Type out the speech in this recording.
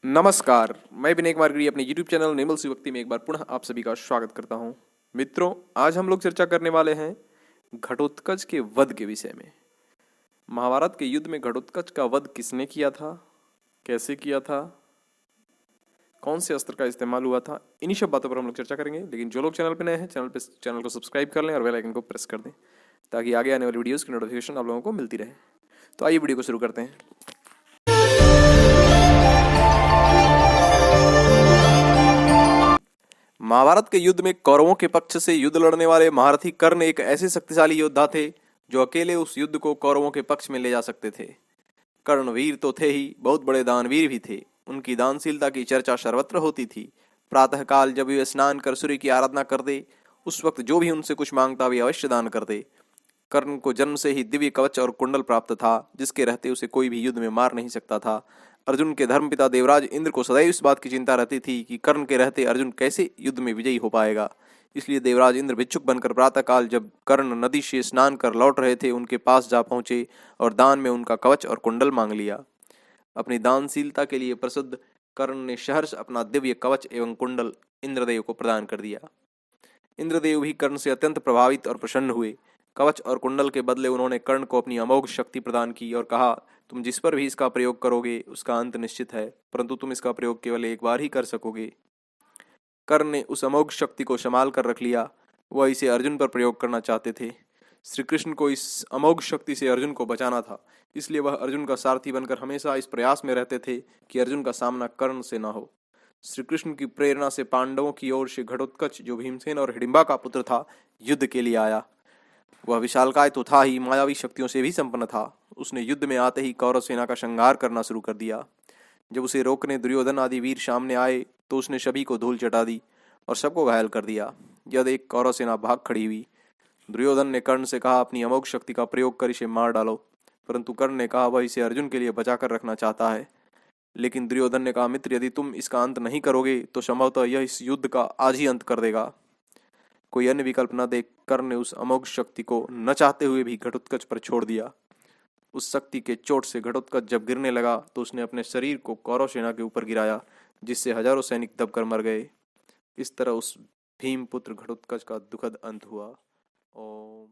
नमस्कार, मैं विनय कुमार गिरी अपने YouTube चैनल निर्मल सी भक्ति में एक बार पुनः आप सभी का स्वागत करता हूं। मित्रों, आज हम लोग चर्चा करने वाले हैं घटोत्कच के वध के विषय में। महाभारत के युद्ध में घटोत्कच का वध किसने किया था, कैसे किया था, कौन से अस्त्र का इस्तेमाल हुआ था, इन्हीं सब बातों पर हम लोग चर्चा करेंगे। लेकिन जो लोग चैनल पर नए हैं, चैनल को सब्सक्राइब कर लें और बेल आइकन को प्रेस कर दें ताकि आगे आने वाली वीडियोज़ की नोटिफिकेशन आप लोगों को मिलती रहे। तो आइए वीडियो को शुरू करते हैं। महाभारत के युद्ध में कौरवों के पक्ष से युद्ध लड़ने वाले महारथी कर्ण एक ऐसे शक्तिशाली योद्धा थे जो अकेले उस युद्ध को कौरवों के पक्ष में ले जा सकते थे। कर्ण वीर तो थे ही, बहुत बड़े दानवीर भी थे। उनकी दानशीलता की चर्चा सर्वत्र होती थी। प्रातःकाल जब वे स्नान कर सूर्य की आराधना करते, उस वक्त जो भी उनसे कुछ मांगता वे अवश्य दान करते। कर्ण को जन्म से ही दिव्य कवच और कुंडल प्राप्त था, जिसके रहते उसे कोई भी युद्ध में मार नहीं सकता था। अर्जुन के धर्मपिता देवराज इंद्र को सदैव इस बात की चिंता रहती थी कि कर्ण के रहते अर्जुन कैसे युद्ध में विजयी हो पाएगा। इसलिए देवराज इंद्र भिक्षुक बनकर प्रातःकाल जब कर्ण नदी से स्नान कर लौट रहे थे, उनके पास जा पहुंचे और दान में उनका कवच और कुंडल मांग लिया। अपनी दानशीलता के लिए प्रसिद्ध कर्ण ने सहर्ष अपना दिव्य कवच एवं कुंडल इंद्रदेव को प्रदान कर दिया। इंद्रदेव भी कर्ण से अत्यंत प्रभावित और प्रसन्न हुए। कवच और कुंडल के बदले उन्होंने कर्ण को अपनी अमोघ शक्ति प्रदान की और कहा, तुम जिस पर भी इसका प्रयोग करोगे उसका अंत निश्चित है, परंतु तुम इसका प्रयोग केवल एक बार ही कर सकोगे। कर्ण ने उस अमोघ शक्ति को संभाल कर रख लिया। वह इसे अर्जुन पर प्रयोग करना चाहते थे। श्री कृष्ण को इस अमोघ शक्ति से अर्जुन को बचाना था, इसलिए वह अर्जुन का सारथी बनकर हमेशा इस प्रयास में रहते थे कि अर्जुन का सामना कर्ण से न हो। श्री कृष्ण की प्रेरणा से पांडवों की ओर से घटोत्कच, जो भीमसेन और हिडिंबा का पुत्र था, युद्ध के लिए आया। वह विशालकाय तो था ही, मायावी शक्तियों से भी संपन्न था। उसने युद्ध में आते ही कौरव सेना का संहार करना शुरू कर दिया। जब उसे रोकने दुर्योधन आदि वीर सामने आए तो उसने सभी को धूल चटा दी और सबको घायल कर दिया। जब एक कौरव सेना भाग खड़ी हुई, दुर्योधन ने कर्ण से कहा, अपनी अमोघ शक्ति का प्रयोग कर इसे मार डालो। परंतु कर्ण ने कहा वह इसे अर्जुन के लिए बचा कर रखना चाहता है। लेकिन दुर्योधन ने कहा, मित्र, यदि तुम इसका अंत नहीं करोगे तो संभवतः यह इस युद्ध का आज ही अंत कर देगा। कोई अन्य विकल्प न देख कर्ण ने उस अमोघ शक्ति को न चाहते हुए भी घटोत्कच पर छोड़ दिया। उस शक्ति के चोट से घटोत्कच जब गिरने लगा तो उसने अपने शरीर को कौरव सेना के ऊपर गिराया, जिससे हजारों सैनिक दबकर मर गए। इस तरह उस भीम पुत्र घटोत्कच का दुखद अंत हुआ। ओम।